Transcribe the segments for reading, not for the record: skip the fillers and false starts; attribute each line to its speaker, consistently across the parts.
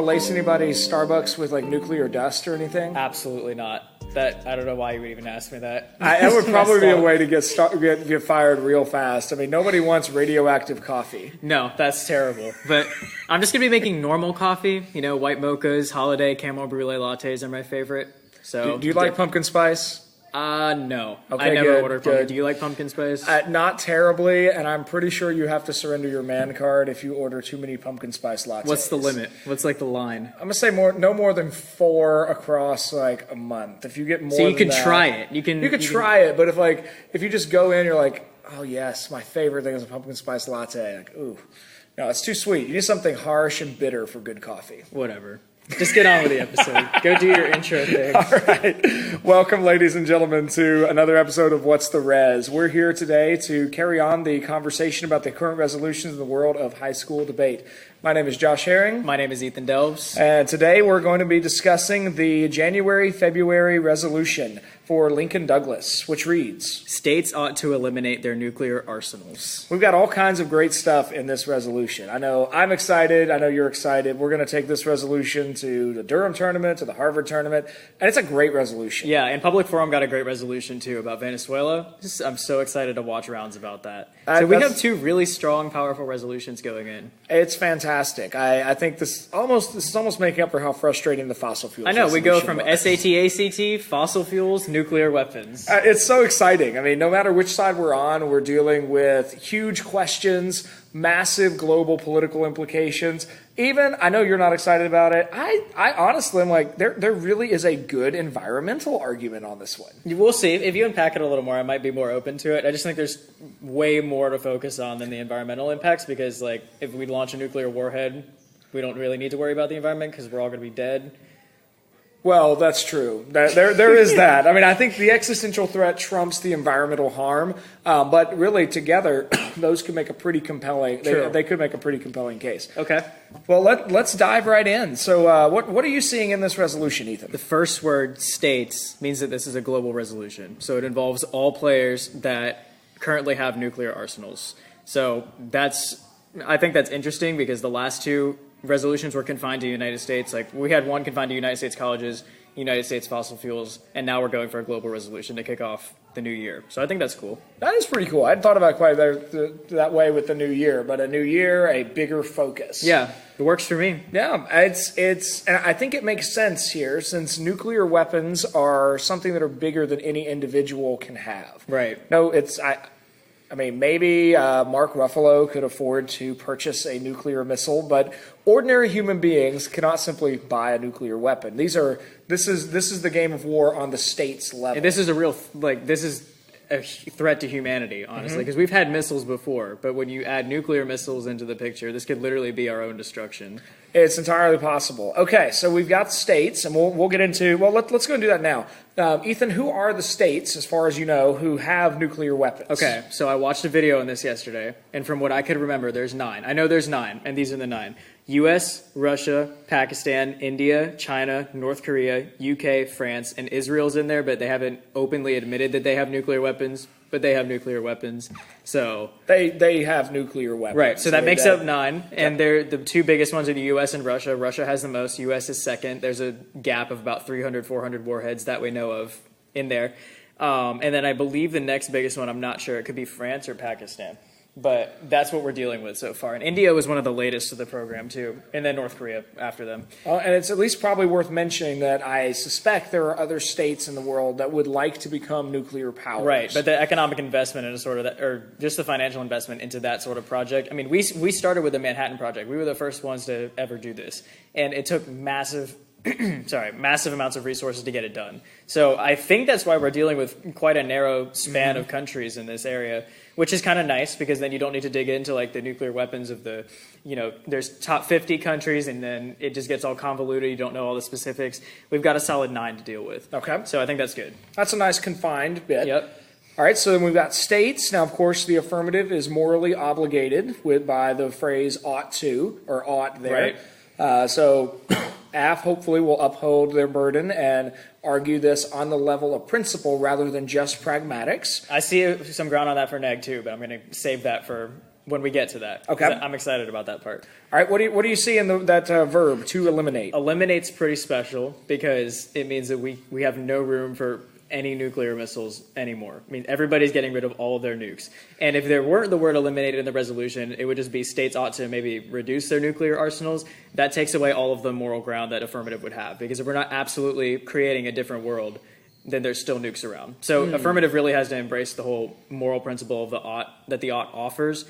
Speaker 1: to lace anybody's Starbucks with like nuclear dust or anything?
Speaker 2: Absolutely not. I don't know why you would even ask me that.
Speaker 1: That would probably be a way to get fired real fast. I mean, nobody wants radioactive coffee.
Speaker 2: No, that's terrible. But I'm just going to be making normal coffee. You know, white mochas, holiday caramel brulee lattes are my favorite. So,
Speaker 1: do you like pumpkin spice?
Speaker 2: No.
Speaker 1: Okay,
Speaker 2: I never
Speaker 1: good,
Speaker 2: order pumpkin. Do you like pumpkin spice?
Speaker 1: Not terribly, and I'm pretty sure you have to surrender your man card if you order too many pumpkin spice lattes.
Speaker 2: What's the limit? What's like the line?
Speaker 1: I'm gonna say no more than 4 across like a month. If you get more,
Speaker 2: so you
Speaker 1: than
Speaker 2: can
Speaker 1: that,
Speaker 2: try it. You can
Speaker 1: try it, but if you just go in, you're like, oh yes, my favorite thing is a pumpkin spice latte. Like, ooh, no, it's too sweet. You need something harsh and bitter for good coffee.
Speaker 2: Whatever. Just get on with the episode. Go do your intro thing.
Speaker 1: All right. Welcome, ladies and gentlemen, to another episode of What's the Res. We're here today to carry on the conversation about the current resolutions in the world of high school debate. My name is Josh Herring.
Speaker 2: My name is Ethan Delves.
Speaker 1: And today we're going to be discussing the January-February resolution for Lincoln Douglas, which reads,
Speaker 2: states ought to eliminate their nuclear arsenals.
Speaker 1: We've got all kinds of great stuff in this resolution. I know I'm excited. I know you're excited. We're going to take this resolution to the Durham tournament, to the Harvard tournament, and it's a great resolution.
Speaker 2: Yeah, and Public Forum got a great resolution, too, about Venezuela. I'm so excited to watch rounds about that. So we have 2 really strong, powerful resolutions going in.
Speaker 1: It's fantastic. I think this is almost making up for how frustrating the fossil fuels.
Speaker 2: I know, we go from
Speaker 1: was.
Speaker 2: SAT, ACT, fossil fuels, nuclear weapons.
Speaker 1: It's so exciting. I mean, no matter which side we're on, we're dealing with huge questions, massive global political implications. Even, I know you're not excited about it, I honestly am like, there really is a good environmental argument on this one.
Speaker 2: We'll see. If you unpack it a little more, I might be more open to it. I just think there's way more to focus on than the environmental impacts because, like, if we launch a nuclear warhead, we don't really need to worry about the environment because we're all going to be dead.
Speaker 1: Well, that's true. There is that. I mean, I think the existential threat trumps the environmental harm, but really together, those could make a pretty compelling. They could make a pretty compelling case.
Speaker 2: Okay.
Speaker 1: Well, let's dive right in. So, what are you seeing in this resolution, Ethan?
Speaker 2: The first word, states, means that this is a global resolution. So it involves all players that currently have nuclear arsenals. So I think that's interesting because the last 2 resolutions were confined to the United States. Like, we had one confined to United States colleges, United States fossil fuels, and now we're going for a global resolution to kick off the new year. So I think that's cool. That
Speaker 1: is pretty cool. I hadn't thought about it quite that way with the new year, but a new year, a bigger focus.
Speaker 2: Yeah, it works for me.
Speaker 1: Yeah, and I think it makes sense here since nuclear weapons are something that are bigger than any individual can have.
Speaker 2: Right.
Speaker 1: No, I mean, maybe Mark Ruffalo could afford to purchase a nuclear missile, but ordinary human beings cannot simply buy a nuclear weapon. This is the game of war on the state's level.
Speaker 2: And this is this is a threat to humanity, honestly, because we've had missiles before, but when you add nuclear missiles into the picture, this could literally be our own destruction.
Speaker 1: It's entirely possible. Okay, so we've got states, and we'll get into, well, let's go and do that now. Ethan, who are the states, as far as you know, who have nuclear weapons?
Speaker 2: Okay, so I watched a video on this yesterday, and from what I could remember, there's 9. I know there's 9, and these are the 9. U.S., Russia, Pakistan, India, China, North Korea, UK, France, and Israel's in there, but they haven't openly admitted that they have nuclear weapons, but they have nuclear weapons. So
Speaker 1: they have nuclear weapons.
Speaker 2: Right, so that makes up 9, and they're the 2 biggest ones are the U.S. and Russia. Russia has the most, U.S. is second. There's a gap of about 300, 400 warheads that we know of in there. And then I believe the next biggest one, I'm not sure, it could be France or Pakistan. But that's what we're dealing with so far. And India was one of the latest to the program, too. And then North Korea after them.
Speaker 1: And it's at least probably worth mentioning that I suspect there are other states in the world that would like to become nuclear powers.
Speaker 2: Right, but the economic investment into sort of that, or just the financial investment into that sort of project. I mean, we started with the Manhattan Project. We were the first ones to ever do this. And it took massive amounts of resources to get it done. So I think that's why we're dealing with quite a narrow span of countries in this area, which is kind of nice because then you don't need to dig into like the nuclear weapons of the, there's top 50 countries and then it just gets all convoluted. You don't know all the specifics. We've got a solid 9 to deal with.
Speaker 1: Okay.
Speaker 2: So I think that's good.
Speaker 1: That's a nice confined bit.
Speaker 2: Yep.
Speaker 1: All right, so then we've got states. Now, of course, the affirmative is morally obligated by the phrase ought to, or ought there.
Speaker 2: Right.
Speaker 1: So AF hopefully will uphold their burden and argue this on the level of principle rather than just pragmatics.
Speaker 2: I see some ground on that for neg too, but I'm going to save that for when we get to that.
Speaker 1: Okay.
Speaker 2: I'm excited about that part.
Speaker 1: All right, what do you see in that verb, to eliminate?
Speaker 2: Eliminate's pretty special because it means that we have no room for any nuclear missiles anymore. I mean, everybody's getting rid of all of their nukes. And if there weren't the word eliminated in the resolution, it would just be states ought to maybe reduce their nuclear arsenals. That takes away all of the moral ground that affirmative would have, because if we're not absolutely creating a different world, then there's still nukes around. So affirmative really has to embrace the whole moral principle of the ought offers,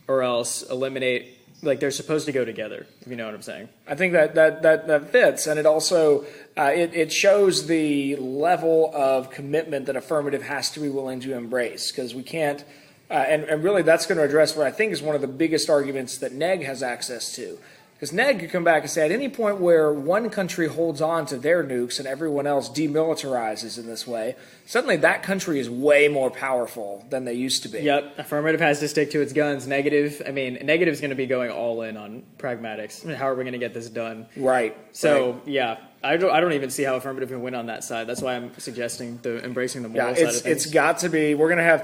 Speaker 2: or else eliminate. Like, they're supposed to go together, if you know what I'm saying.
Speaker 1: I think that fits, and it also it shows the level of commitment that affirmative has to be willing to embrace, because we can't, and really that's going to address what I think is one of the biggest arguments that NEG has access to. Because NEG could come back and say at any point where one country holds on to their nukes and everyone else demilitarizes in this way, suddenly that country is way more powerful than they used to be.
Speaker 2: Yep, affirmative has to stick to its guns. Negative is going to be going all in on pragmatics. I mean, how are we going to get this done?
Speaker 1: Right.
Speaker 2: So,
Speaker 1: right.
Speaker 2: Yeah, I don't even see how affirmative can win on that side. That's why I'm suggesting embracing the moral side of things.
Speaker 1: It's got to be. We're going to have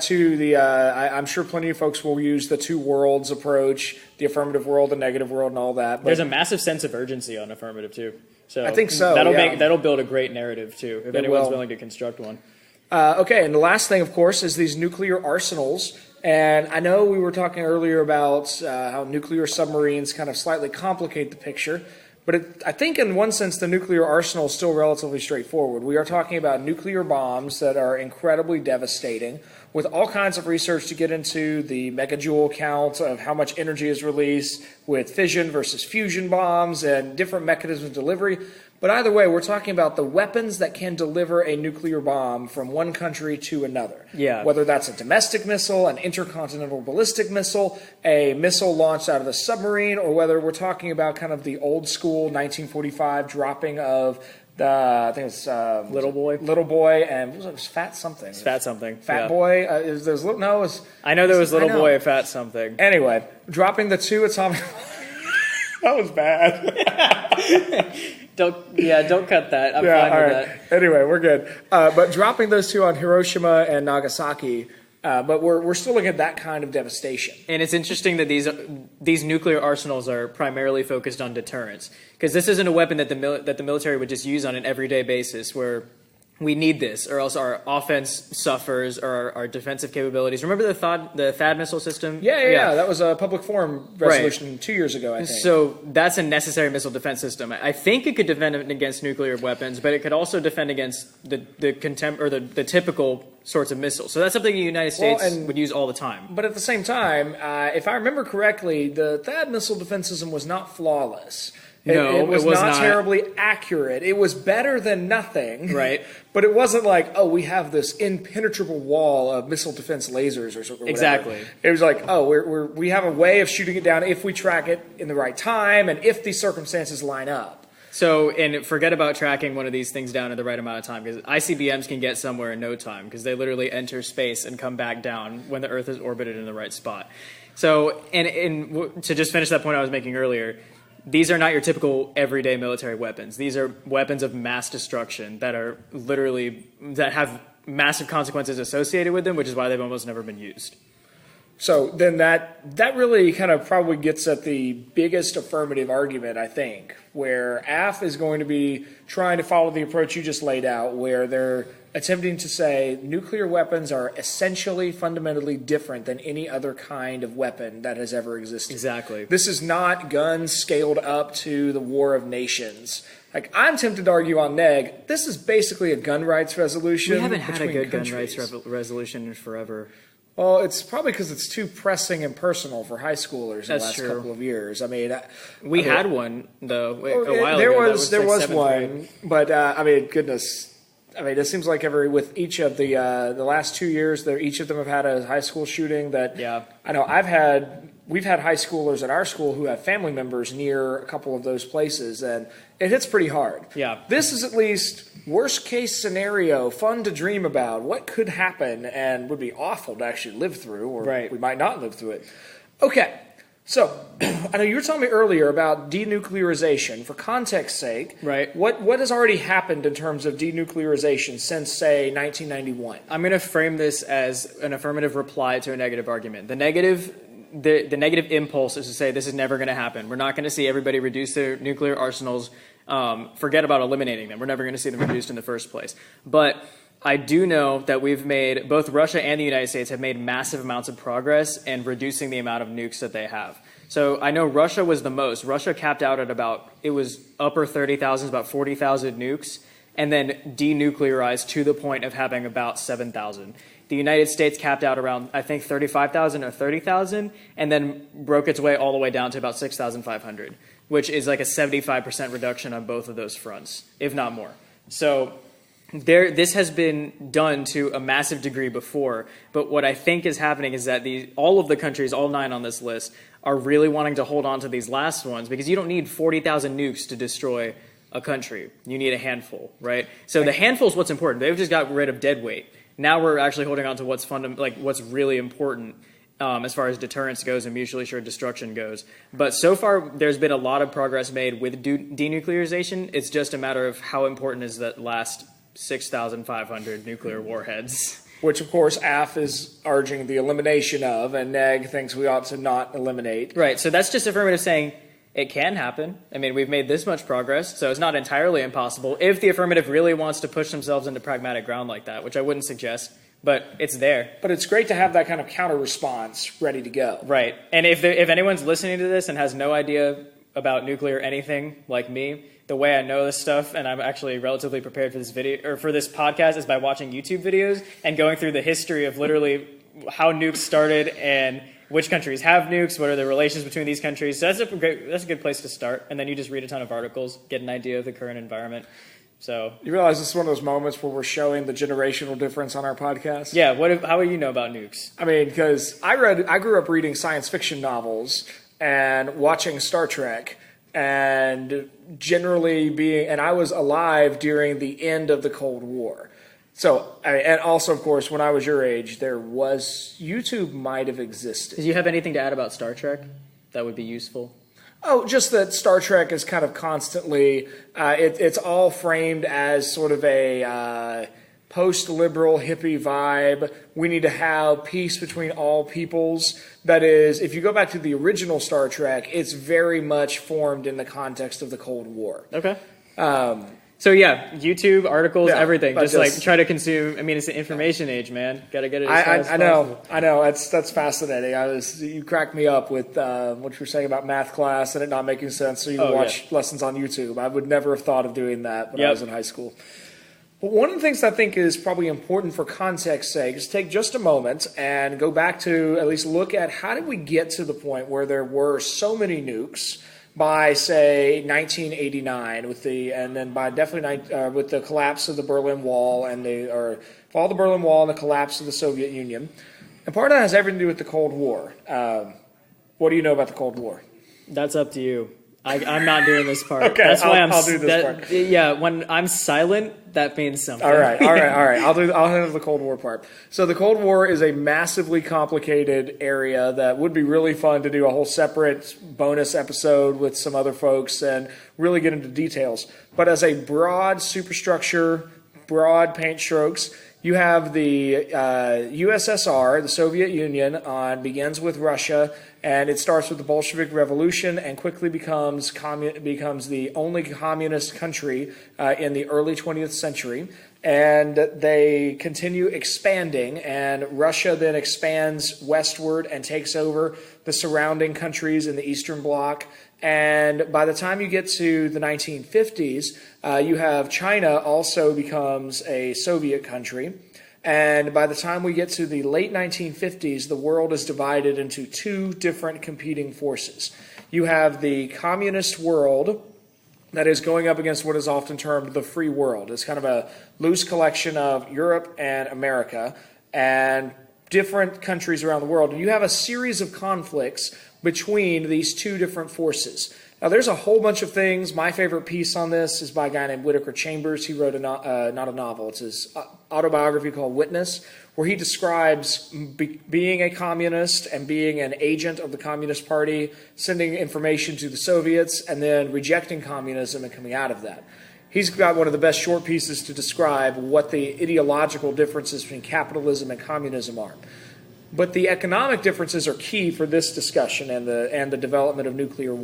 Speaker 1: I'm sure plenty of folks will use the two worlds approach, the affirmative world, the negative world, and all that. But
Speaker 2: there's a massive sense of urgency on affirmative too. So
Speaker 1: I think so.
Speaker 2: That'll build a great narrative too, if anyone's willing to construct one.
Speaker 1: Okay, and the last thing, of course, is these nuclear arsenals. And I know we were talking earlier about how nuclear submarines kind of slightly complicate the picture. But I think in one sense the nuclear arsenal is still relatively straightforward. We are talking about nuclear bombs that are incredibly devastating, with all kinds of research to get into the megajoule count of how much energy is released with fission versus fusion bombs and different mechanisms of delivery. But either way, we're talking about the weapons that can deliver a nuclear bomb from one country to another.
Speaker 2: Yeah.
Speaker 1: Whether that's a domestic missile, an intercontinental ballistic missile, a missile launched out of a submarine, or whether we're talking about kind of the old school 1945 dropping of I think it was
Speaker 2: Little Boy,
Speaker 1: and what was it? It was Fat something.
Speaker 2: It's Fat something.
Speaker 1: Fat Boy.
Speaker 2: I know there was Little Boy and Fat something.
Speaker 1: Anyway, dropping the two atomic. That was bad.
Speaker 2: Don't cut that. I'm fine with that.
Speaker 1: Anyway, we're good. But dropping those two on Hiroshima and Nagasaki. But we're still looking at that kind of devastation.
Speaker 2: And it's interesting that these nuclear arsenals are primarily focused on deterrence, because this isn't a weapon that the military would just use on an everyday basis, where we need this, or else our offense suffers, or our defensive capabilities. Remember the THAAD missile system?
Speaker 1: Yeah. That was a public forum resolution 2 years ago, I think.
Speaker 2: So that's a necessary missile defense system. I think it could defend against nuclear weapons, but it could also defend against the typical sorts of missiles. So that's something the United States would use all the time.
Speaker 1: But at the same time, if I remember correctly, the THAAD missile defense system was not flawless. It was not terribly accurate. It was better than nothing.
Speaker 2: Right.
Speaker 1: But it wasn't like, oh, we have this impenetrable wall of missile defense lasers or something.
Speaker 2: Exactly.
Speaker 1: It was like, oh, we have a way of shooting it down if we track it in the right time and if these circumstances line up.
Speaker 2: So, and forget about tracking one of these things down in the right amount of time, because ICBMs can get somewhere in no time, because they literally enter space and come back down when the Earth is orbited in the right spot. So, and to just finish that point I was making earlier, these are not your typical everyday military weapons. These are weapons of mass destruction that have massive consequences associated with them, which is why they've almost never been used.
Speaker 1: So then that really kind of probably gets at the biggest affirmative argument, I think, where AF is going to be trying to follow the approach you just laid out, where they're attempting to say nuclear weapons are essentially fundamentally different than any other kind of weapon that has ever existed.
Speaker 2: Exactly.
Speaker 1: This is not guns scaled up to the War of Nations. Like, I'm tempted to argue on NEG, this is basically a gun rights resolution.
Speaker 2: We haven't had a good
Speaker 1: countries.
Speaker 2: gun rights resolution in forever.
Speaker 1: Well, it's probably because it's too pressing and personal for high schoolers in the last
Speaker 2: true.
Speaker 1: Couple of years. I mean,
Speaker 2: we had one though
Speaker 1: a
Speaker 2: while
Speaker 1: there
Speaker 2: ago.
Speaker 1: Was one, but I mean, goodness. I mean, it seems like with each of the last 2 years, each of them have had a high school shooting that.
Speaker 2: Yeah.
Speaker 1: I know we've had high schoolers at our school who have family members near a couple of those places, and it hits pretty hard.
Speaker 2: Yeah.
Speaker 1: This is at least worst case scenario, fun to dream about. What could happen and would be awful to actually live through, or we might not live through it. Okay. So, I know you were telling me earlier about denuclearization. For context's sake,
Speaker 2: right?
Speaker 1: What has already happened in terms of denuclearization since, say, 1991?
Speaker 2: I'm going to frame this as an affirmative reply to a negative argument. The negative the negative impulse is to say this is never going to happen. We're not going to see everybody reduce their nuclear arsenals. Forget about eliminating them. We're never going to see them reduced in the first place. But I do know that both Russia and the United States have made massive amounts of progress in reducing the amount of nukes that they have. So I know Russia was the most. Russia capped out at it was upper 30,000s, about 40,000 nukes, and then denuclearized to the point of having about 7,000. The United States capped out around, I think, 35,000 or 30,000, and then broke its way all the way down to about 6,500, which is like a 75% reduction on both of those fronts, if not more. So this has been done to a massive degree before, but what I think is happening is that all of the countries, all 9 on this list, are really wanting to hold on to these last ones because you don't need 40,000 nukes to destroy a country. You need a handful, right? So the handful is what's important. They've just got rid of dead weight. Now we're actually holding on to what's really important as far as deterrence goes and mutually assured destruction goes. But so far, there's been a lot of progress made with denuclearization. It's just a matter of how important is that last 6,500 nuclear warheads.
Speaker 1: Which, of course, AF is urging the elimination of, and NEG thinks we ought to not eliminate.
Speaker 2: Right, so that's just affirmative saying it can happen. I mean, we've made this much progress, so it's not entirely impossible if the affirmative really wants to push themselves into pragmatic ground like that, which I wouldn't suggest, but it's there.
Speaker 1: But it's great to have that kind of counter response ready to go.
Speaker 2: Right, and if anyone's listening to this and has no idea about nuclear anything like me, the way I know this stuff, and I'm actually relatively prepared for this video or for this podcast, is by watching YouTube videos and going through the history of literally how nukes started and which countries have nukes, what are the relations between these countries. So that's a good place to start. And then you just read a ton of articles, get an idea of the current environment. So
Speaker 1: you realize this is one of those moments where we're showing the generational difference on our podcast?
Speaker 2: Yeah. How do you know about nukes?
Speaker 1: I mean, because I grew up reading science fiction novels and watching Star Trek. And generally and I was alive during the end of the Cold War. So, and also, of course, when I was your age, YouTube might have existed.
Speaker 2: Do you have anything to add about Star Trek that would be useful?
Speaker 1: Oh, just that Star Trek is kind of constantly, it's all framed as sort of a post-liberal hippie vibe. We need to have peace between all peoples. That is, if you go back to the original Star Trek, it's very much formed in the context of the Cold War.
Speaker 2: Okay. So yeah, YouTube, articles, everything. Just try to consume. I mean, it's the information age, man. Got to get it.
Speaker 1: I know. That's fascinating. You cracked me up with what you were saying about math class and it not making sense. So you watch lessons on YouTube. I would never have thought of doing that when I was in high school. But one of the things I think is probably important for context's sake is take just a moment and go back to at least look at how did we get to the point where there were so many nukes by, say, 1989, with the collapse of the Berlin Wall and the fall of the Berlin Wall and the collapse of the Soviet Union. And part of that has everything to do with the Cold War. What do you know about the Cold War?
Speaker 2: That's up to you. I'm not doing this part.
Speaker 1: Okay,
Speaker 2: that's why
Speaker 1: I'll do this part.
Speaker 2: Yeah, when I'm silent, that means something.
Speaker 1: All right. I'll handle the Cold War part. So the Cold War is a massively complicated area that would be really fun to do a whole separate bonus episode with some other folks and really get into details. But as a broad superstructure, broad paint strokes, you have the USSR, the Soviet Union, begins with Russia, and it starts with the Bolshevik Revolution and quickly becomes the only communist country in the early 20th century. And they continue expanding, and Russia then expands westward and takes over the surrounding countries in the Eastern Bloc. And by the time you get to the 1950s, you have China also becomes a Soviet country. And by the time we get to the late 1950s, the world is divided into two different competing forces. You have the communist world that is going up against what is often termed the free world. It's kind of a loose collection of Europe and America and different countries around the world. And you have a series of conflicts between these two different forces. Now, there's a whole bunch of things. My favorite piece on this is by a guy named Whittaker Chambers. He wrote not a novel. It's his autobiography called Witness, where he describes being a communist and being an agent of the Communist Party, sending information to the Soviets, and then rejecting communism and coming out of that. He's got one of the best short pieces to describe what the ideological differences between capitalism and communism are. But the economic differences are key for this discussion and the development of nuclear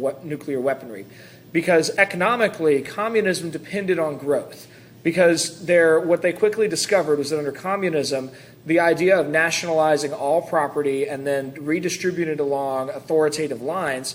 Speaker 1: weaponry. Because economically, communism depended on growth. Because what they quickly discovered was that under communism, the idea of nationalizing all property and then redistributing it along authoritative lines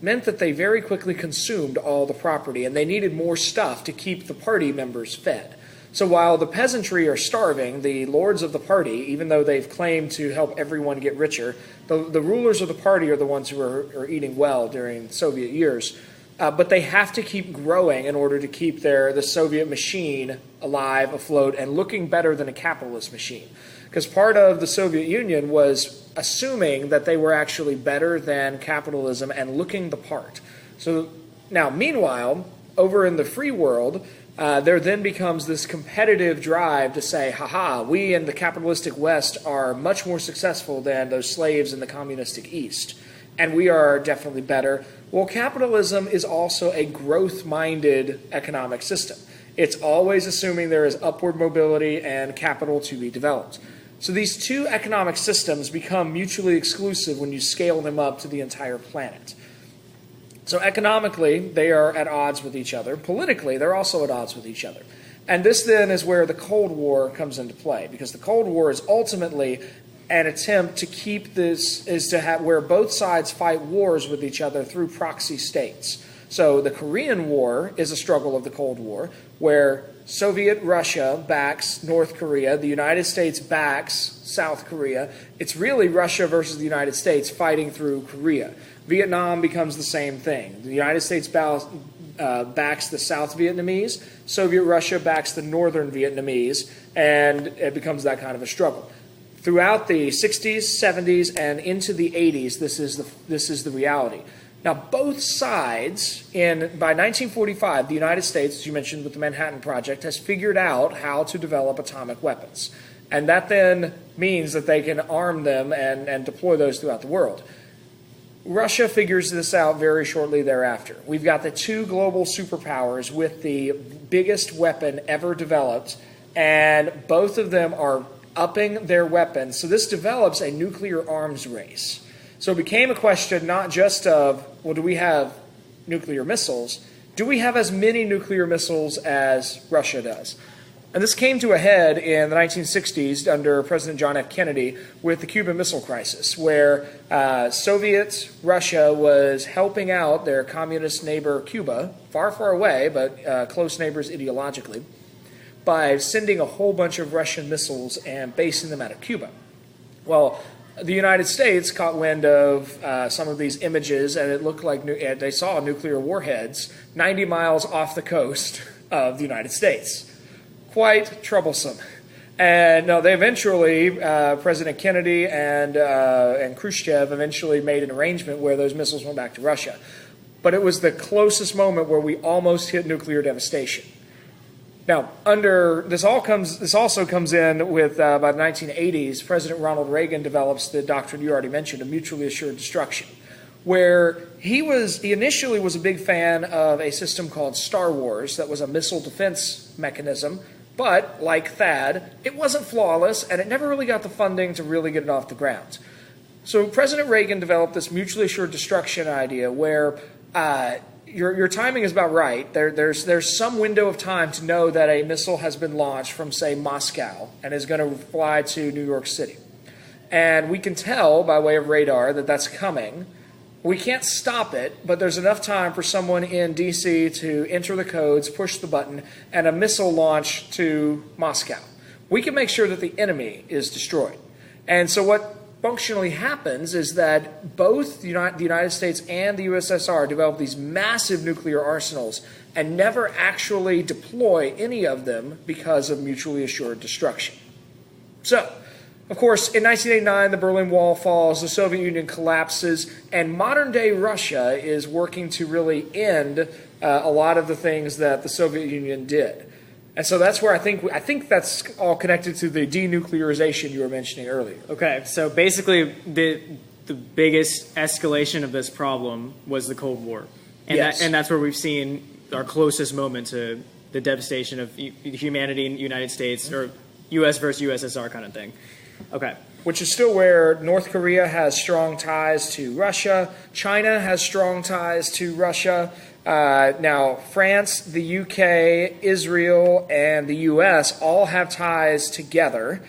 Speaker 1: meant that they very quickly consumed all the property, and they needed more stuff to keep the party members fed. So while the peasantry are starving, the lords of the party, even though they've claimed to help everyone get richer, the rulers of the party are the ones who are eating well during Soviet years. But they have to keep growing in order to keep the Soviet machine alive, afloat, and looking better than a capitalist machine. Because part of the Soviet Union was assuming that they were actually better than capitalism and looking the part. So now, meanwhile, over in the free world, there then becomes this competitive drive to say, haha, we in the capitalistic West are much more successful than those slaves in the communistic East. And we are definitely better. Well, capitalism is also a growth-minded economic system. It's always assuming there is upward mobility and capital to be developed. So these two economic systems become mutually exclusive when you scale them up to the entire planet. So economically, they are at odds with each other. Politically, they're also at odds with each other. And this then is where the Cold War comes into play, because the Cold War is ultimately an attempt to keep this, where both sides fight wars with each other through proxy states. So the Korean War is a struggle of the Cold War, where Soviet Russia backs North Korea, the United States backs South Korea. It's really Russia versus the United States fighting through Korea. Vietnam becomes the same thing. The United States backs the South Vietnamese, Soviet Russia backs the Northern Vietnamese, and it becomes that kind of a struggle. Throughout the 60s, 70s, and into the 80s, this is the reality. Now, both sides, by 1945, the United States, as you mentioned with the Manhattan Project, has figured out how to develop atomic weapons. And that then means that they can arm them and deploy those throughout the world. Russia figures this out very shortly thereafter. We've got the two global superpowers with the biggest weapon ever developed, and both of them are upping their weapons. So this develops a nuclear arms race. So it became a question not just of, well, do we have nuclear missiles? Do we have as many nuclear missiles as Russia does? And this came to a head in the 1960s under President John F. Kennedy with the Cuban Missile Crisis, where Soviet Russia was helping out their communist neighbor Cuba, far, far away, but close neighbors ideologically, by sending a whole bunch of Russian missiles and basing them out of Cuba. Well, the United States caught wind of some of these images, and it looked like they saw nuclear warheads 90 miles off the coast of the United States. Quite troublesome. And no, they eventually, President Kennedy and Khrushchev eventually made an arrangement where those missiles went back to Russia. But it was the closest moment where we almost hit nuclear devastation. Now, this also comes in with, by the 1980s, President Ronald Reagan develops the doctrine you already mentioned of mutually assured destruction, where he initially was a big fan of a system called Star Wars that was a missile defense mechanism, but like THAAD, it wasn't flawless, and it never really got the funding to really get it off the ground. So President Reagan developed this mutually assured destruction idea where your timing is about right. There's some window of time to know that a missile has been launched from, say, Moscow and is going to fly to New York City. And we can tell by way of radar that that's coming. We can't stop it, but there's enough time for someone in D.C. to enter the codes, push the button, and a missile launch to Moscow. We can make sure that the enemy is destroyed. And so what functionally happens is that both the United States and the USSR develop these massive nuclear arsenals and never actually deploy any of them because of mutually assured destruction. So, of course, in 1989, the Berlin Wall falls, the Soviet Union collapses, and modern-day Russia is working to really end a lot of the things that the Soviet Union did. And so that's where I think that's all connected to the denuclearization you were mentioning earlier.
Speaker 2: Okay, so basically the biggest escalation of this problem was the Cold War. And,
Speaker 1: yes.
Speaker 2: And that's where we've seen our closest moment to the devastation of humanity in the United States, or U.S. versus USSR kind of thing. Okay.
Speaker 1: Which is still where North Korea has strong ties to Russia. China has strong ties to Russia. Now, France, the UK, Israel, and the US all have ties together.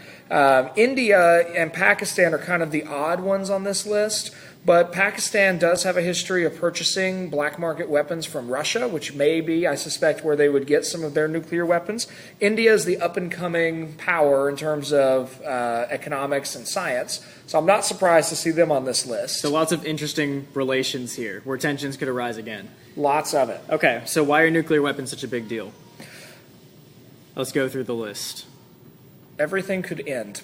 Speaker 1: India and Pakistan are kind of the odd ones on this list. But Pakistan does have a history of purchasing black market weapons from Russia, which may be, I suspect, where they would get some of their nuclear weapons. India is the up-and-coming power in terms of economics and science, so I'm not surprised to see them on this list.
Speaker 2: So lots of interesting relations here, where tensions could arise again.
Speaker 1: Lots of it.
Speaker 2: Okay, so why are nuclear weapons such a big deal? Let's go through the list.
Speaker 1: Everything could end.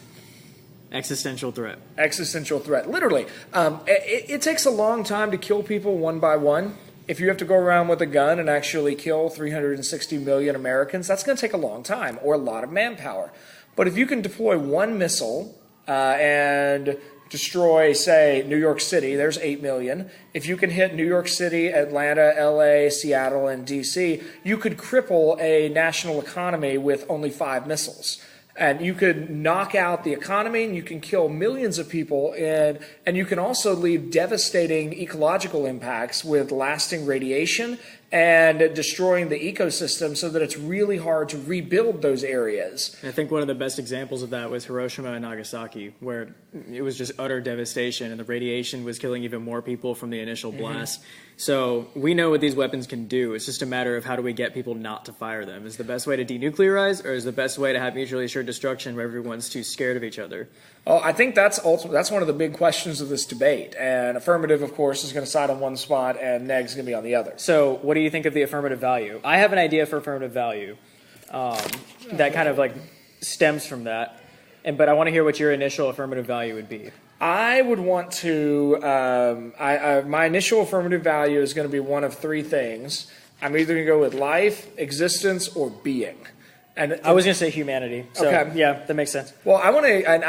Speaker 2: Existential threat.
Speaker 1: Existential threat. Literally. It takes a long time to kill people one by one. If you have to go around with a gun and actually kill 360 million Americans, that's going to take a long time or a lot of manpower. But if you can deploy one missile and destroy, say, New York City, there's 8 million. If you can hit New York City, Atlanta, LA, Seattle, and DC, you could cripple a national economy with only 5 missiles. And you could knock out the economy, and you can kill millions of people, and you can also leave devastating ecological impacts with lasting radiation and destroying the ecosystem so that it's really hard to rebuild those areas.
Speaker 2: I think one of the best examples of that was Hiroshima and Nagasaki, where it was just utter devastation, and the radiation was killing even more people from the initial blast. So we know what these weapons can do. It's just a matter of how do we get people not to fire them. Is the best way to denuclearize, or is the best way to have mutually assured destruction where everyone's too scared of each other?
Speaker 1: Oh, I think that's one of the big questions of this debate. And affirmative, of course, is going to side on one spot, and neg's going to be on the other.
Speaker 2: So what do you think of the affirmative value? I have an idea for affirmative value that kind of like stems from that. But I want to hear what your initial affirmative value would be.
Speaker 1: I would want to, my initial affirmative value is going to be one of 3 things. I'm either going to go with life, existence, or being. And
Speaker 2: I was going to say humanity. So,
Speaker 1: okay.
Speaker 2: Yeah, that makes sense.
Speaker 1: Well, I want to, and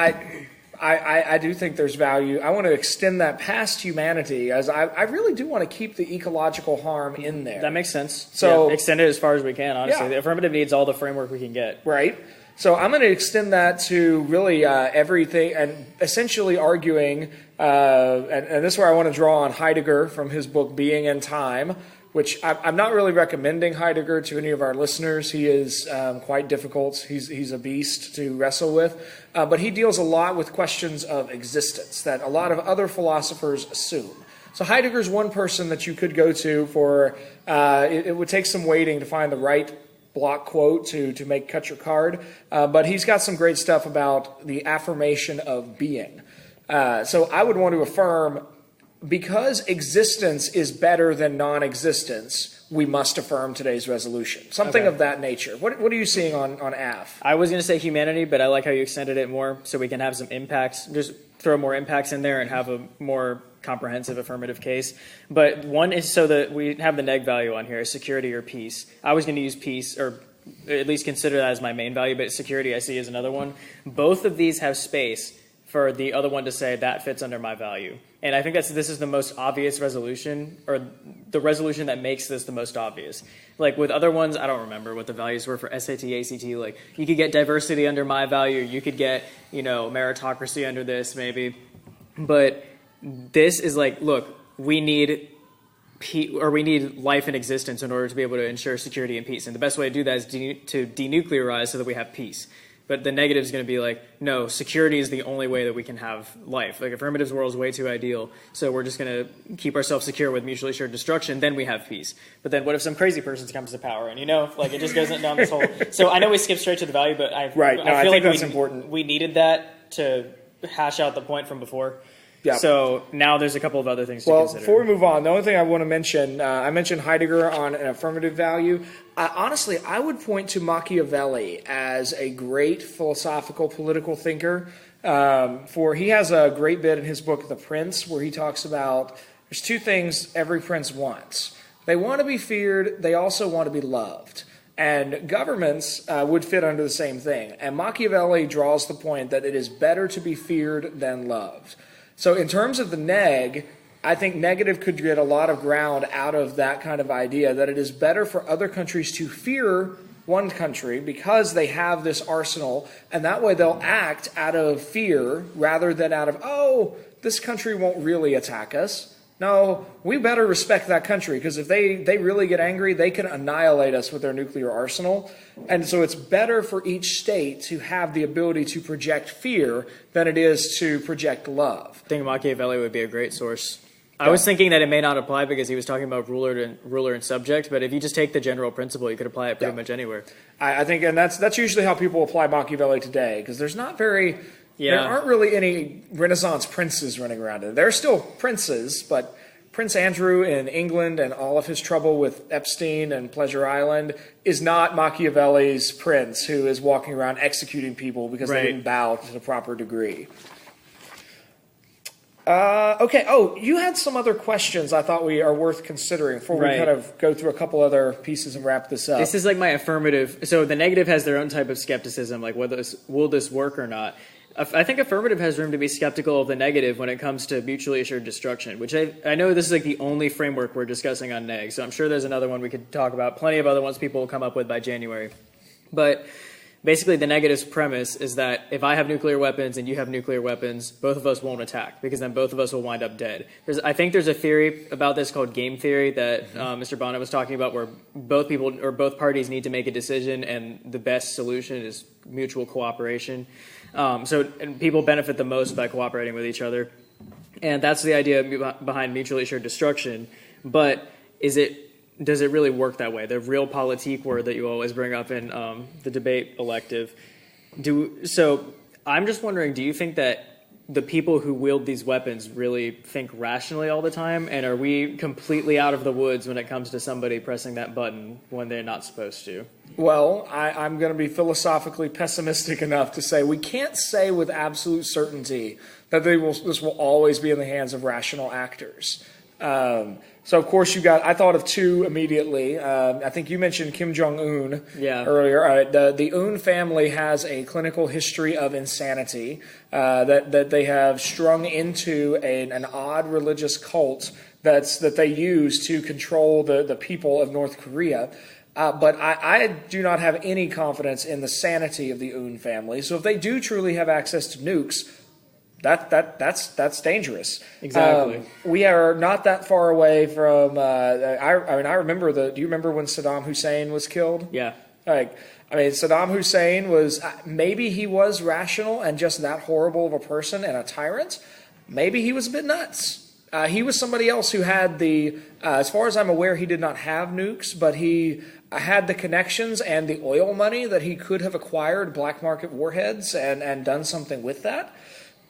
Speaker 1: I do think there's value. I want to extend that past humanity, as I really do want to keep the ecological harm in there.
Speaker 2: That makes sense.
Speaker 1: So
Speaker 2: extend it as far as we can, honestly.
Speaker 1: Yeah.
Speaker 2: The affirmative needs all the framework we can get.
Speaker 1: Right. So I'm going to extend that to really everything, and essentially arguing, and this is where I want to draw on Heidegger from his book Being and Time, which I'm not really recommending Heidegger to any of our listeners. He is quite difficult. He's a beast to wrestle with. But he deals a lot with questions of existence that a lot of other philosophers assume. So Heidegger's one person that you could go to for, it would take some waiting to find the right block quote to cut your card. But he's got some great stuff about the affirmation of being. So I would want to affirm, because existence is better than non-existence, we must affirm today's resolution. Something of that nature. What are you seeing on AF?
Speaker 2: I was going to say humanity, but I like how you extended it more so we can have some impacts. Just throw more impacts in there and have a more comprehensive affirmative case. But one is so that we have the neg value on here, security or peace. I was going to use peace, or at least consider that as my main value, but security I see as another one. Both of these have space for the other one to say that fits under my value. And I think this is the most obvious resolution, or the resolution that makes this the most obvious. Like with other ones, I don't remember what the values were for SAT, ACT. Like you could get diversity under my value, you could get, meritocracy under this maybe. But this is like, look, we need life and existence in order to be able to ensure security and peace. And the best way to do that is to denuclearize so that we have peace. But the negative is going to be like, no, security is the only way that we can have life. Like affirmative's world is way too ideal, so we're just going to keep ourselves secure with mutually assured destruction, then we have peace. But then what if some crazy person comes to power? And it just goes down this whole... So I know we skipped straight to the value, but I feel like
Speaker 1: that's important.
Speaker 2: We needed that to hash out the point from before.
Speaker 1: Yeah.
Speaker 2: So now there's a couple of other things to consider.
Speaker 1: Well, before we move on, the only thing I want to mention, I mentioned Heidegger on an affirmative value. Honestly, I would point to Machiavelli as a great philosophical political thinker. For he has a great bit in his book, The Prince, where he talks about there's 2 things every prince wants. They want to be feared. They also want to be loved. And governments would fit under the same thing. And Machiavelli draws the point that it is better to be feared than loved. So in terms of the neg, I think negative could get a lot of ground out of that kind of idea, that it is better for other countries to fear one country because they have this arsenal, and that way they'll act out of fear rather than out of, oh, this country won't really attack us. No, we better respect that country because if they really get angry, they can annihilate us with their nuclear arsenal. And so it's better for each state to have the ability to project fear than it is to project love.
Speaker 2: I think Machiavelli would be a great source. I was thinking that it may not apply because he was talking about ruler and subject, but if you just take the general principle, you could apply it pretty much anywhere.
Speaker 1: I think, and that's usually how people apply Machiavelli today, because there's not very...
Speaker 2: Yeah.
Speaker 1: There aren't really any Renaissance princes running around. There are still princes, but Prince Andrew in England and all of his trouble with Epstein and Pleasure Island is not Machiavelli's prince who is walking around executing people because they didn't bow to the proper degree. Okay. Oh, you had some other questions I thought are worth considering before we kind of go through a couple other pieces and wrap this up.
Speaker 2: This is like my affirmative. So the negative has their own type of skepticism, like whether will this work or not. I think affirmative has room to be skeptical of the negative when it comes to mutually assured destruction, which I know this is like the only framework we're discussing on neg, so I'm sure there's another one we could talk about. Plenty of other ones people will come up with by January. But basically the negative's premise is that if I have nuclear weapons and you have nuclear weapons, both of us won't attack because then both of us will wind up dead. I think there's a theory about this called game theory that Mr. Bonnet was talking about where both parties need to make a decision and the best solution is mutual cooperation. And people benefit the most by cooperating with each other. And that's the idea behind mutually assured destruction. But does it really work that way? The realpolitik word that you always bring up in the debate elective. So I'm just wondering, do you think that the people who wield these weapons really think rationally all the time? And are we completely out of the woods when it comes to somebody pressing that button when they're not supposed to?
Speaker 1: Well, I'm going to be philosophically pessimistic enough to say we can't say with absolute certainty that this will always be in the hands of rational actors. So, of course, I thought of two immediately. I think you mentioned Kim Jong-un earlier. The Un family has a clinical history of insanity that they have strung into an odd religious cult that they use to control the people of North Korea. But I do not have any confidence in the sanity of the Un family. So if they do truly have access to nukes, that's dangerous.
Speaker 2: Exactly.
Speaker 1: We are not that far away from. I remember do you remember when Saddam Hussein was killed?
Speaker 2: Yeah.
Speaker 1: Saddam Hussein was maybe he was rational and just that horrible of a person and a tyrant. Maybe he was a bit nuts. He was somebody else who had as far as I'm aware, he did not have nukes, but he had the connections and the oil money that he could have acquired black market warheads and done something with that.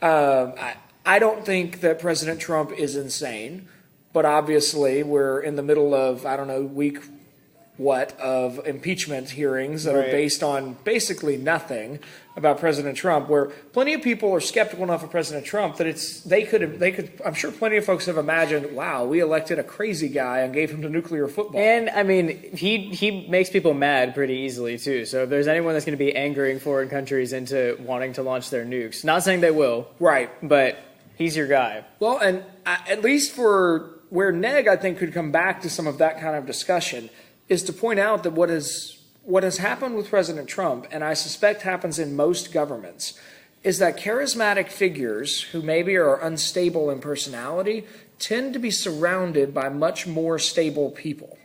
Speaker 1: I don't think that President Trump is insane, but obviously we're in the middle of, week of impeachment hearings that are based on basically nothing about President Trump, where plenty of people are skeptical enough of President Trump that they could I'm sure plenty of folks have imagined, wow, we elected a crazy guy and gave him the nuclear football.
Speaker 2: And he makes people mad pretty easily too. So if there's anyone that's going to be angering foreign countries into wanting to launch their nukes, not saying they will, but he's your guy.
Speaker 1: Well, and at least for where neg I think could come back to some of that kind of discussion is to point out that what has happened with President Trump, and I suspect happens in most governments, is that charismatic figures who maybe are unstable in personality tend to be surrounded by much more stable people.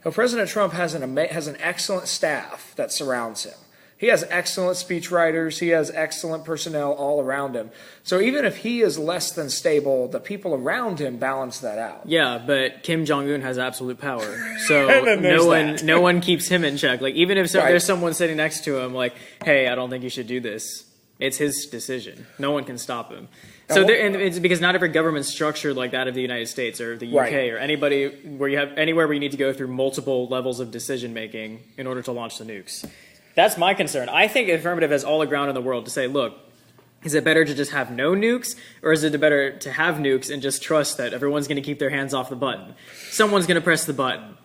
Speaker 1: Now, President Trump has an excellent staff that surrounds him. He has excellent speechwriters. He has excellent personnel all around him. So even if he is less than stable, the people around him balance that out.
Speaker 2: Yeah, but Kim Jong-un has absolute power. So no one keeps him in check. Like even if there's someone sitting next to him like, hey, I don't think you should do this. It's his decision. No one can stop him. So and it's because not every government's structured like that of the United States or the UK or anybody where you have anywhere where you need to go through multiple levels of decision making in order to launch the nukes. That's my concern. I think affirmative has all the ground in the world to say, look, is it better to just have no nukes, or is it better to have nukes and just trust that everyone's going to keep their hands off the button? Someone's going to press the button,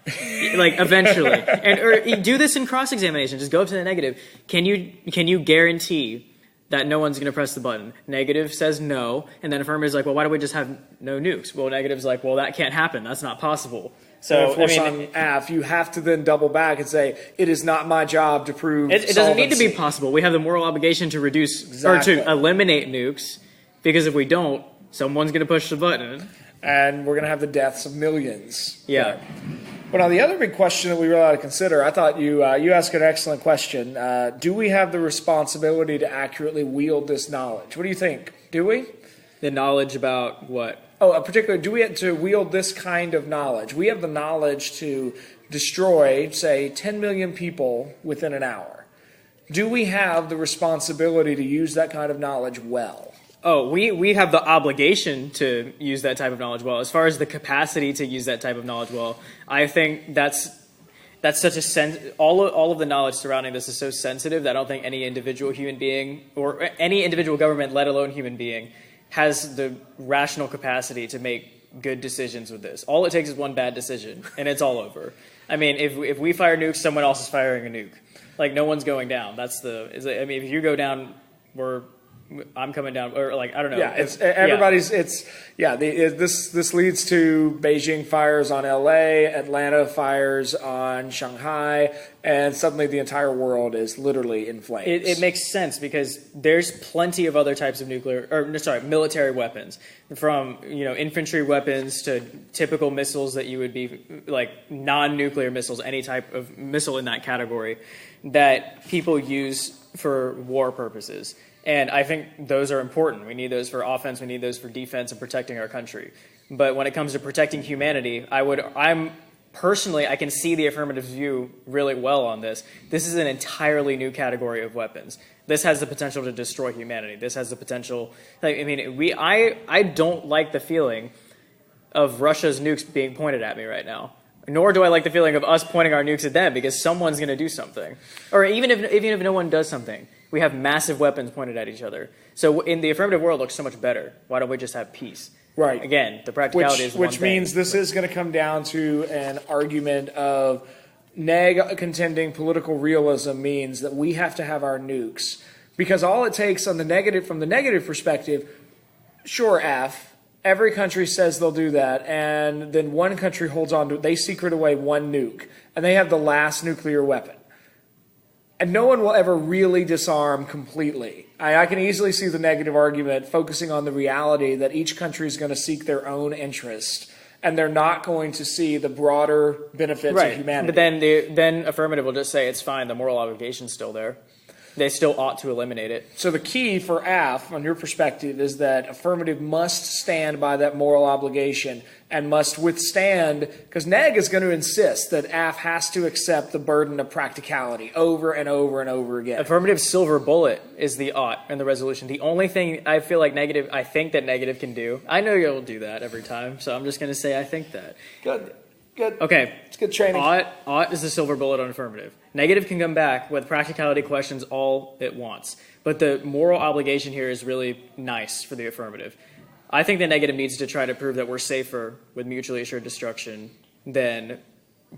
Speaker 2: like eventually. Or do this in cross-examination. Just go up to the negative. Can you guarantee that no one's going to press the button? Negative says no, and then affirmative is like, well, why don't we just have no nukes? Well, negative's like, well, that can't happen. That's not possible. So,
Speaker 1: of course, on AF, you have to then double back and say, it is not my job to prove
Speaker 2: it doesn't need to be possible. We have the moral obligation to reduce or to eliminate nukes, because if we don't, someone's going to push the button.
Speaker 1: And we're going to have the deaths of millions.
Speaker 2: Yeah.
Speaker 1: But now the other big question that we really ought to consider, I thought you asked an excellent question. Do we have the responsibility to accurately wield this knowledge? What do you think? Do we?
Speaker 2: The knowledge about what?
Speaker 1: Oh, particularly, do we have to wield this kind of knowledge? We have the knowledge to destroy, say, 10 million people within an hour. Do we have the responsibility to use that kind of knowledge well?
Speaker 2: Oh, we have the obligation to use that type of knowledge well. As far as the capacity to use that type of knowledge well, I think that's such a all of the knowledge surrounding this is so sensitive that I don't think any individual human being or any individual government, let alone human being, has the rational capacity to make good decisions with this. All it takes is one bad decision, and it's all over. I mean, if we fire nukes, someone else is firing a nuke. Like, no one's going down. If you go down, I'm coming down, or like, I don't know.
Speaker 1: Yeah, this leads to Beijing fires on LA, Atlanta fires on Shanghai, and suddenly the entire world is literally in flames.
Speaker 2: It makes sense because there's plenty of other types of military weapons, from infantry weapons to typical missiles that you would be like non-nuclear missiles, any type of missile in that category that people use for war purposes. And I think those are important. We need those for offense. We need those for defense and protecting our country. But when it comes to protecting humanity, I can see the affirmative view really well on this. This is an entirely new category of weapons. This has the potential to destroy humanity. This has the potential. I don't like the feeling of Russia's nukes being pointed at me right now. Nor do I like the feeling of us pointing our nukes at them, because someone's going to do something. Or even if no one does something, we have massive weapons pointed at each other. So in the affirmative world looks so much better. Why don't we just have peace?
Speaker 1: Right.
Speaker 2: Again, the practicality is one thing.
Speaker 1: Which means this is going to come down to an argument of neg contending political realism means that we have to have our nukes. Because all it takes from the negative perspective, sure, every country says they'll do that, and then one country holds on to it. They secret away one nuke, and they have the last nuclear weapon. And no one will ever really disarm completely. I can easily see the negative argument focusing on the reality that each country is going to seek their own interest, and they're not going to see the broader benefits of humanity.
Speaker 2: But then affirmative will just say it's fine, the moral obligation's still there. They still ought to eliminate it.
Speaker 1: So the key for AF, on your perspective, is that affirmative must stand by that moral obligation and must withstand, because NEG is going to insist that AF has to accept the burden of practicality over and over and over again.
Speaker 2: Affirmative silver bullet is the ought in the resolution. The only thing I think that negative can do, I know you'll do that every time, so I'm just going to say I think that.
Speaker 1: Good.
Speaker 2: Okay.
Speaker 1: It's good training.
Speaker 2: Ought is the silver bullet on affirmative. Negative can come back with practicality questions all it wants. But the moral obligation here is really nice for the affirmative. I think the negative needs to try to prove that we're safer with mutually assured destruction than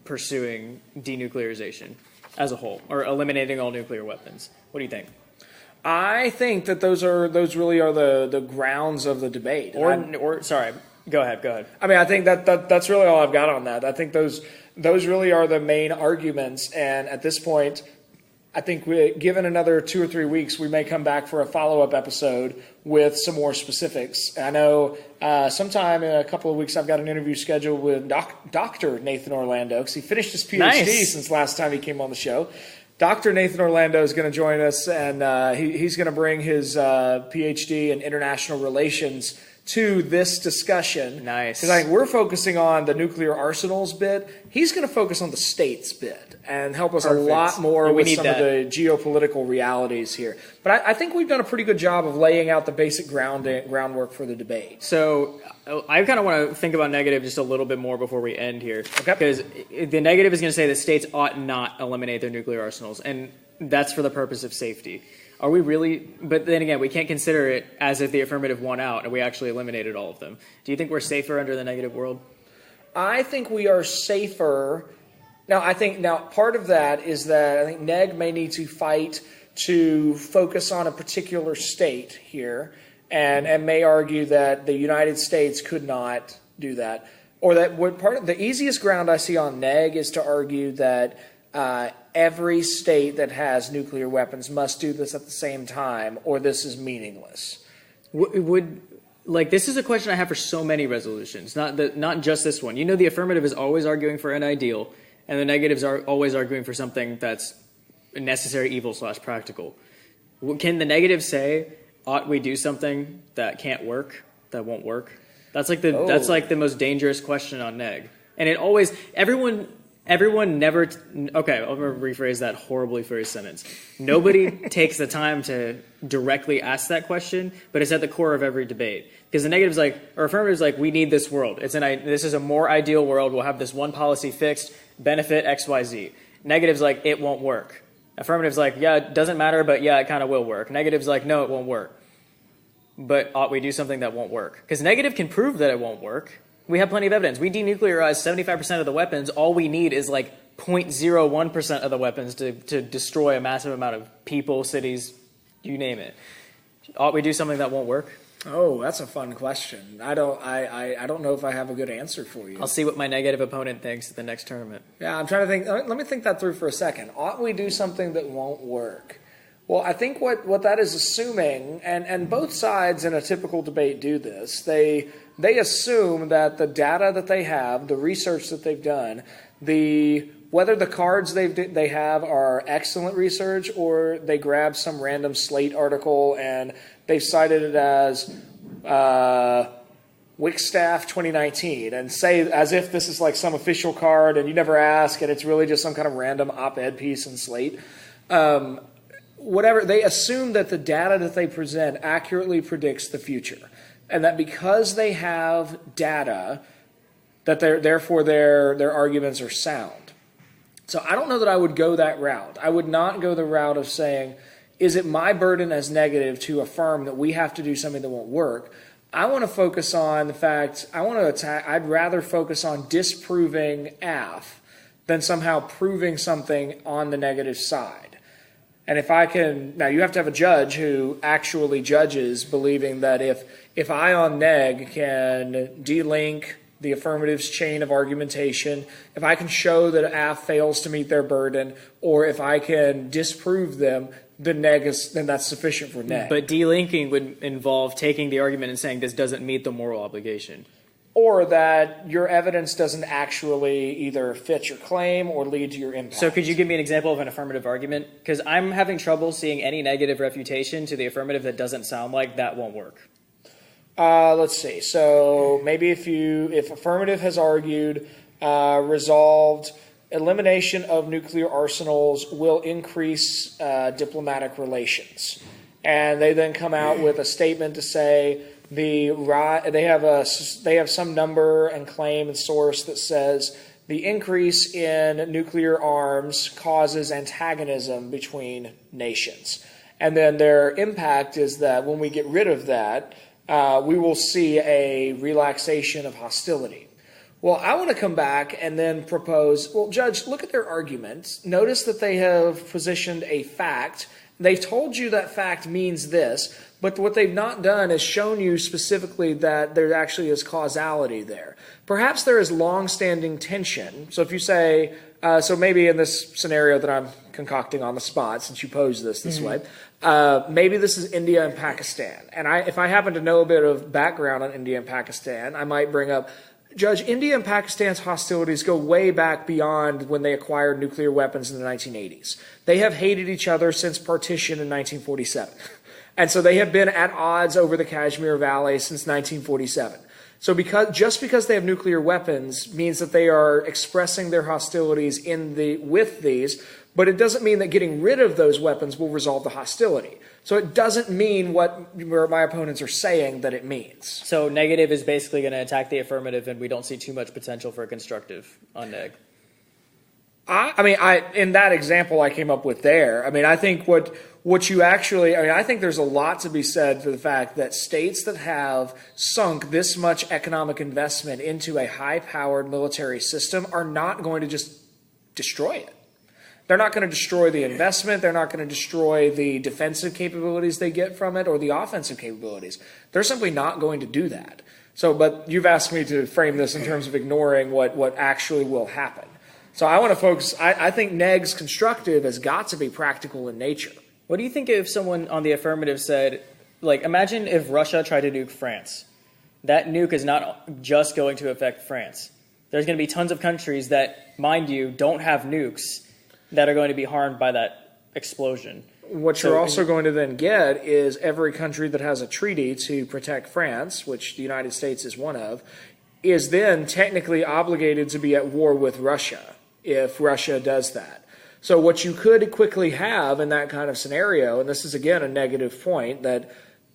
Speaker 2: pursuing denuclearization as a whole, or eliminating all nuclear weapons. What do you think?
Speaker 1: I think that those really are the grounds of the debate.
Speaker 2: Sorry. Go ahead.
Speaker 1: I mean, I think that's really all I've got on that. I think those really are the main arguments. And at this point, I think given another 2 or 3 weeks, we may come back for a follow-up episode with some more specifics. I know sometime in a couple of weeks, I've got an interview scheduled with Dr. Nathan Orlando, because he finished his PhD since last time he came on the show. Dr. Nathan Orlando is going to join us, and he's going to bring his PhD in international relations to this discussion.
Speaker 2: Nice.
Speaker 1: Because I think we're focusing on the nuclear arsenals bit. He's going to focus on the states bit and help us a lot more with some of the geopolitical realities here. But I think we've done a pretty good job of laying out the basic groundwork for the debate.
Speaker 2: So I kind of want to think about negative just a little bit more before we end here.
Speaker 1: Okay.
Speaker 2: Because the negative is going to say that states ought not eliminate their nuclear arsenals, and that's for the purpose of safety. Are we really? But then again, we can't consider it as if the affirmative won out and we actually eliminated all of them. Do you think we're safer under the negative world?
Speaker 1: I think we are safer. Now, part of that is that I think NEG may need to fight to focus on a particular state here, and may argue that the United States could not do that. Or that what part of the easiest ground I see on neg is to argue that every state that has nuclear weapons must do this at the same time, or this is meaningless.
Speaker 2: This is a question I have for so many resolutions, not just this one. The affirmative is always arguing for an ideal, and the negatives are always arguing for something that's a necessary evil / practical. Can the negative say, ought we do something that can't work, that won't work? That's like the most dangerous question on neg. And it always, everyone never, okay, I'm going to rephrase that horribly phrased sentence. Nobody takes the time to directly ask that question, but it's at the core of every debate. Because the negative is affirmative is we need this world. This is a more ideal world. We'll have this one policy fixed, benefit X, Y, Z. Negative's it won't work. Affirmative's yeah, it doesn't matter, but yeah, it kind of will work. Negative's no, it won't work. But ought we do something that won't work? Because negative can prove that it won't work. We have plenty of evidence. We denuclearize 75% of the weapons. All we need is 0.01% of the weapons to destroy a massive amount of people, cities, you name it. Ought we do something that won't work?
Speaker 1: Oh, that's a fun question. I don't know if I have a good answer for you.
Speaker 2: I'll see what my negative opponent thinks at the next tournament.
Speaker 1: Yeah, I'm trying to think. Let me think that through for a second. Ought we do something that won't work? Well, I think what that is assuming, and both sides in a typical debate do this, they assume that the data that they have, the research that they've done, whether the cards they have are excellent research or they grab some random Slate article and they've cited it as Wickstaff 2019 and say as if this is some official card and you never ask and it's really just some kind of random op-ed piece in Slate. Whatever, they assume that the data that they present accurately predicts the future. And that because they have data, that therefore their arguments are sound. So I don't know that I would go that route. I would not go the route of saying, is it my burden as negative to affirm that we have to do something that won't work? I want to focus on the fact, I'd rather focus on disproving AF than somehow proving something on the negative side. And if I can, now you have to have a judge who actually judges, believing that if I on neg can delink the affirmative's chain of argumentation, if I can show that AF fails to meet their burden, or if I can disprove them, then that's sufficient for neg.
Speaker 2: But delinking would involve taking the argument and saying this doesn't meet the moral obligation.
Speaker 1: Or that your evidence doesn't actually either fit your claim or lead to your impact.
Speaker 2: So could you give me an example of an affirmative argument? Because I'm having trouble seeing any negative refutation to the affirmative that doesn't sound like that won't work.
Speaker 1: Let's see. So maybe if affirmative has argued resolved elimination of nuclear arsenals will increase diplomatic relations, and they then come out with a statement to say they have some number and claim and source that says the increase in nuclear arms causes antagonism between nations. And then their impact is that when we get rid of that, we will see a relaxation of hostility. Well, I want to come back and then propose, well, Judge, look at their argument. Notice that they have positioned a fact. They've told you that fact means this, but what they've not done is shown you specifically that there actually is causality there. Perhaps there is long-standing tension. So if you say, so maybe in this scenario that I'm concocting on the spot, since you posed this way, maybe this is India and Pakistan. And if I happen to know a bit of background on India and Pakistan, I might bring up, Judge, India and Pakistan's hostilities go way back beyond when they acquired nuclear weapons in the 1980s. They have hated each other since partition in 1947. And so they have been at odds over the Kashmir Valley since 1947. So just because they have nuclear weapons means that they are expressing their hostilities with these, but it doesn't mean that getting rid of those weapons will resolve the hostility. So it doesn't mean what my opponents are saying that it means.
Speaker 2: So negative is basically going to attack the affirmative, and we don't see too much potential for constructive on neg.
Speaker 1: In that example I came up with there, I think I think there's a lot to be said for the fact that states that have sunk this much economic investment into a high-powered military system are not going to just destroy it. they're not going to destroy the investment. They're not going to destroy the defensive capabilities they get from it or the offensive capabilities. They're simply not going to do that. So, but you've asked me to frame this in terms of ignoring what actually will happen. So I want to focus, I think NEG's constructive has got to be practical in nature.
Speaker 2: What do you think if someone on the affirmative said, like, imagine if Russia tried to nuke France? That nuke is not just going to affect France. There's going to be tons of countries that, mind you, don't have nukes that are going to be harmed by that explosion.
Speaker 1: What you're also going to then get is every country that has a treaty to protect France, which the United States is one of, is then technically obligated to be at war with Russia if Russia does that. So what you could quickly have in that kind of scenario, and this is again a negative point, that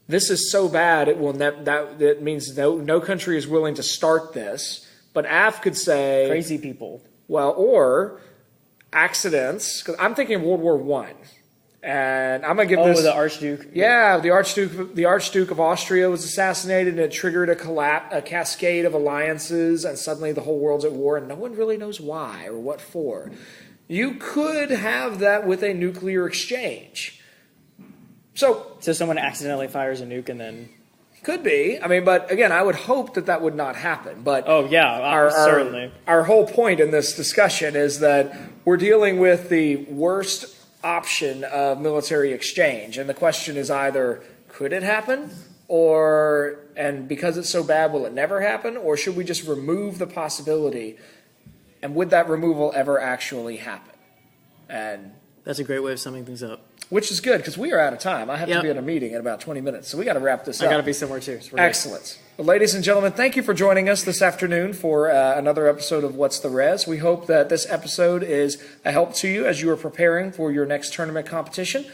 Speaker 1: this is so bad it will that means no country is willing to start this. But AF could say
Speaker 2: crazy people.
Speaker 1: Well, or accidents, because I'm thinking World War I. And I'm going to give this...
Speaker 2: Oh, the Archduke.
Speaker 1: Yeah, the Archduke of Austria was assassinated, and it triggered a cascade of alliances, and suddenly the whole world's at war, and no one really knows why or what for. You could have that with a nuclear exchange. So
Speaker 2: someone accidentally fires a nuke and then...
Speaker 1: Could be. I mean, but again, I would hope that would not happen. But
Speaker 2: oh, yeah, certainly.
Speaker 1: Our whole point in this discussion is that we're dealing with the worst option of military exchange. And the question is either, could it happen? And because it's so bad, will it never happen? Or should we just remove the possibility? And would that removal ever actually happen? And
Speaker 2: that's a great way of summing things up.
Speaker 1: Which is good, because we are out of time. I have to be at a meeting in about 20 minutes, so we got to wrap this up.
Speaker 2: I got to be somewhere too. So
Speaker 1: excellent. Well, ladies and gentlemen, thank you for joining us this afternoon for another episode of What's the Res. We hope that this episode is a help to you as you are preparing for your next tournament competition.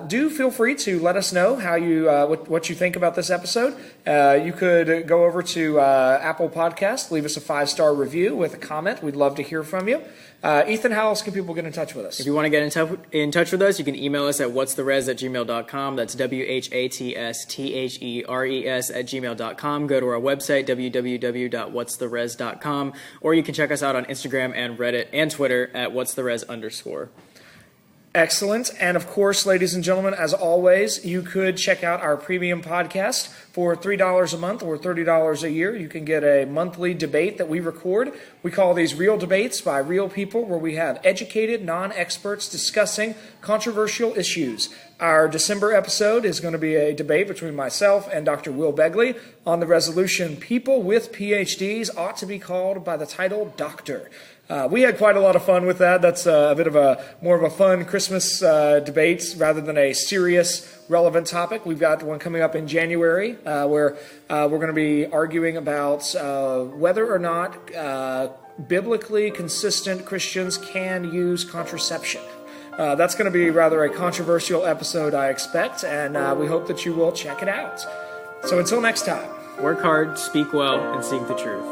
Speaker 1: Do feel free to let us know how you what you think about this episode. You could go over to Apple Podcast, leave us a 5-star review with a comment. We'd love to hear from you. Ethan, how else can people get in touch with us?
Speaker 2: If you want to get in touch with us, you can email us at whatstheres@gmail.com. That's WHATSTHERES@gmail.com. Go to our website, www.whatstheres.com, or you can check us out on Instagram and Reddit and Twitter at whatstheres_.
Speaker 1: Excellent. And of course, ladies and gentlemen, as always, you could check out our premium podcast for $3 a month or $30 a year. You can get a monthly debate that we record. We call these Real Debates by Real People, where we have educated non-experts discussing controversial issues. Our December episode is going to be a debate between myself and Dr. Will Begley on the resolution, people with PhDs ought to be called by the title doctor. We had quite a lot of fun with that. That's a bit of more of a fun Christmas debate rather than a serious, relevant topic. We've got one coming up in January where we're going to be arguing about whether or not biblically consistent Christians can use contraception. That's going to be rather a controversial episode, I expect, and we hope that you will check it out. So until next time.
Speaker 2: Work hard, speak well, and seek the truth.